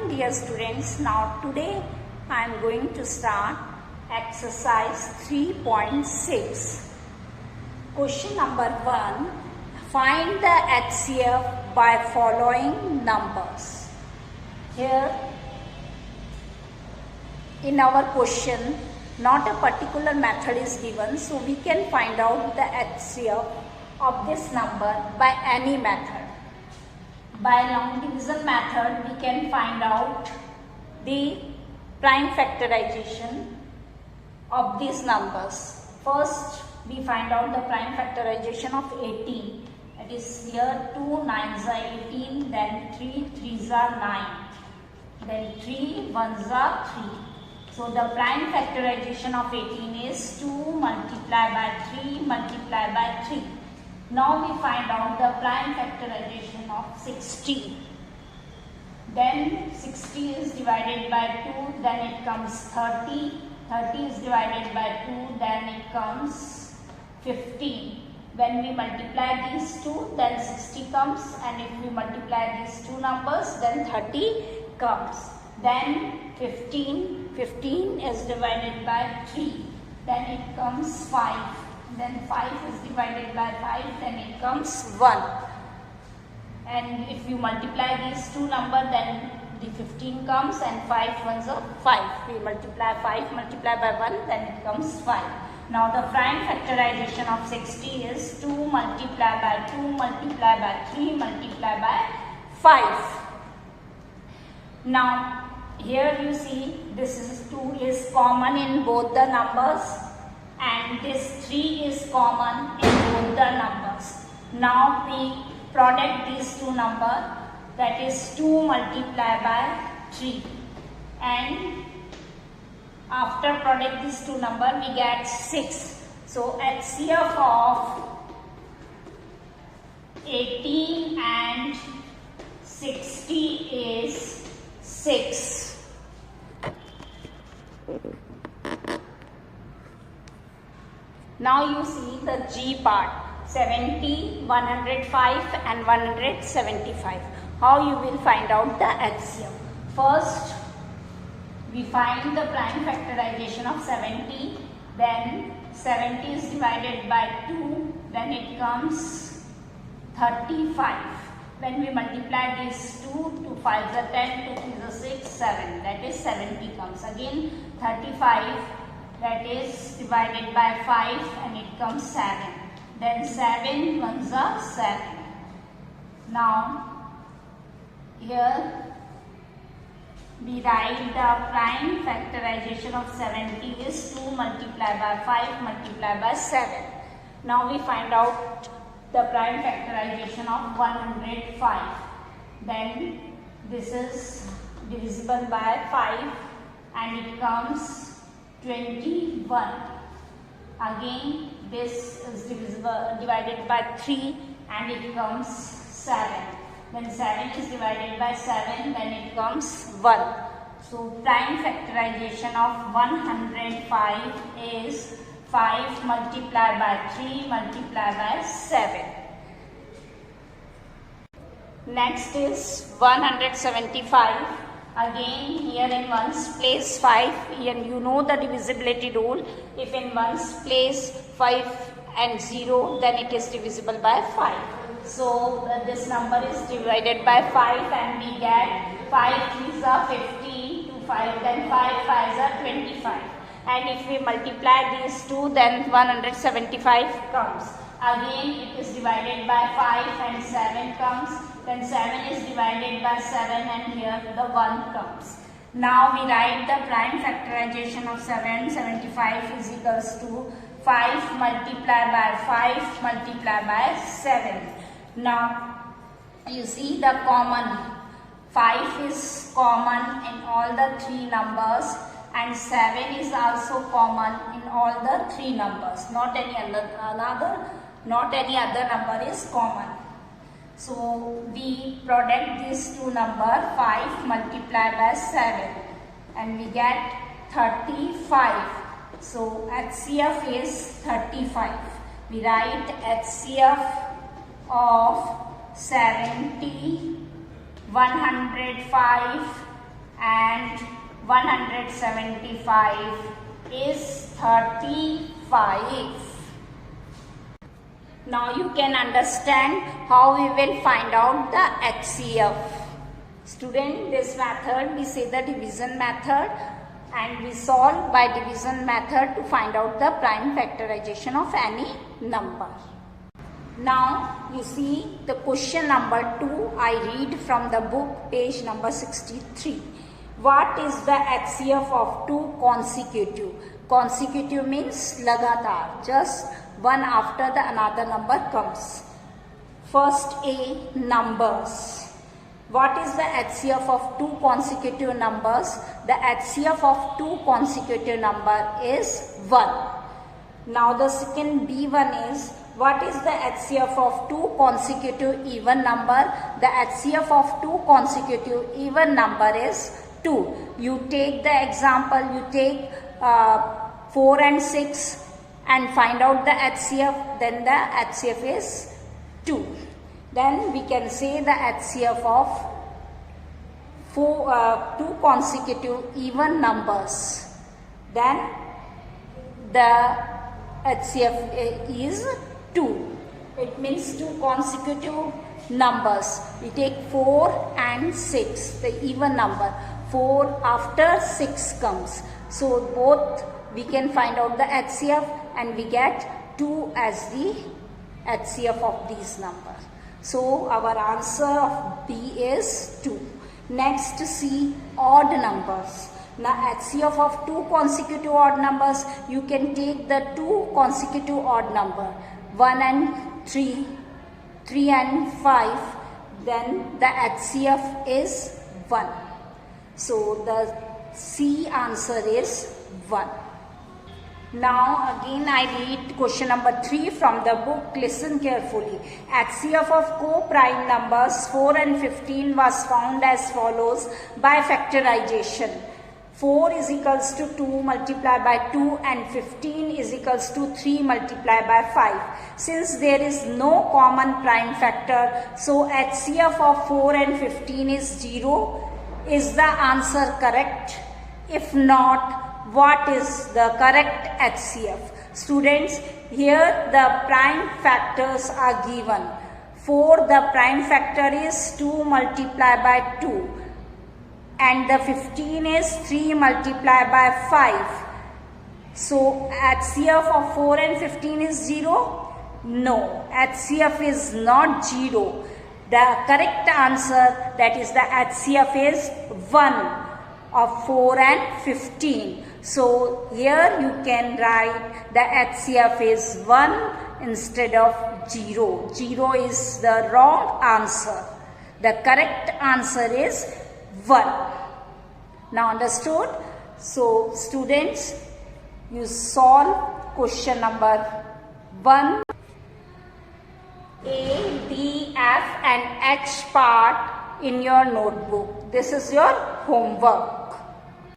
morning dear students. Now today I am going to start exercise 3.6. Question number 1. Find the HCF by following numbers. Here in our question not a particular method is given, so we can find out the HCF of this number by any method. By long division method, we can find out the prime factorization of these numbers. First, we find out the prime factorization of 18. That is here 2 9s are 18, then 3 3s are 9, then 3 1s are 3. So the prime factorization of 18 is 2 multiplied by 3 multiplied by 3. Now we find out the prime factorization of 60. Then 60 is divided by 2, then it comes 30. 30 is divided by 2, then it comes 15. When we multiply these two, then 60 comes, and if we multiply these two numbers, then 30 comes. Then 15 is divided by 3, then it comes 5. Then 5 is divided by 5, then it comes 1. And if you multiply these two numbers, then the 15 comes, and 5 ones are 5. We multiply 5 multiplied by 1, then it comes 5. Now the prime factorization of 60 is 2 multiplied by 2 multiplied by 3 multiplied by 5. Now here you see this is 2 is common in both the numbers, and this 3 is common in both the numbers. Now we product these two numbers, that is 2 multiplied by 3, and after product these two numbers we get 6. So HCF of 18 and 60 is 6. Now you see the G part, 70, 105 and 175. How you will find out the HCF? First, we find the prime factorization of 70, then 70 is divided by 2, then it comes 35. When we multiply these 2, 2 5s are 10, 2 3s are 6, 7, that is 70 comes. Again 35, that is divided by 5, and it comes 7. Then 7 1s are 7. Now here we write the prime factorization of 70 is 2 multiplied by 5 multiplied by 7. Now we find out the prime factorization of 105. Then this is divisible by 5, and it comes 21. Again this is divided by 3, and it comes 7. Then 7 is divided by 7, then it comes 1. So prime factorization of 105 is 5 multiplied by 3 multiplied by 7. Next is 175. Again here in ones place 5, and you know the divisibility rule. If in ones place 5 and 0, then it is divisible by 5. So this number is divided by 5, and we get 5 3s are 50 to 5, then 5 5s are 25. And if we multiply these two, then 175 comes. Again it is divided by 5, and 7 comes. Then 7 is divided by 7, and here the 1 comes. Now we write the prime factorization of 775 is equals to 5 multiplied by 5 multiplied by 7. Now you see the common. 5 is common in all the 3 numbers, and 7 is also common in all the 3 numbers. Not any other number is common. So we product these two numbers, 5 multiplied by 7, and we get 35. So HCF is 35. We write HCF of 70, 105 and 175 is 35. Now you can understand how we will find out the HCF. Student, this method we say the division method, and we solve by division method to find out the prime factorization of any number. Now you see the question number 2. I read from the book, page number 63. What is the HCF of two consecutive? Consecutive means lagatar, just one after the another number comes. First A, numbers. What is the HCF of two consecutive numbers? The HCF of two consecutive number is 1. Now the second B1 is, what is the HCF of two consecutive even number? The HCF of two consecutive even number is 2. You take the example, you take 4 and 6 and find out the HCF, then the HCF is 2. Then we can say the HCF of two consecutive even numbers. Then the HCF is 2. It means two consecutive numbers. We take 4 and 6, the even number. 4 after 6 comes. So both we can find out the HCF and we get 2 as the HCF of these numbers. So our answer of B is 2. Next, C, odd numbers. Now HCF of two consecutive odd numbers, you can take the two consecutive odd number, 1 and 3, 3 and 5, then the HCF is 1. So the C answer is 1. Now again I read question number 3 from the book. Listen carefully. HCF of co-prime numbers 4 and 15 was found as follows by factorization. 4 is equals to 2 multiplied by 2 and 15 is equals to 3 multiplied by 5. Since there is no common prime factor, so HCF of 4 and 15 is 0. Is the answer correct? If not, what is the correct HCF? Students, here the prime factors are given. For the prime factor is 2 multiplied by 2 and the 15 is 3 multiplied by 5. So HCF of 4 and 15 is 0? No, HCF is not 0. The correct answer, that is the HCF is 1 of 4 and 15. So here you can write the HCF is 1 instead of 0. 0 is the wrong answer. The correct answer is 1. Now understood? So students, you solve question number 1. A, D, F and H part in your notebook. This is your homework.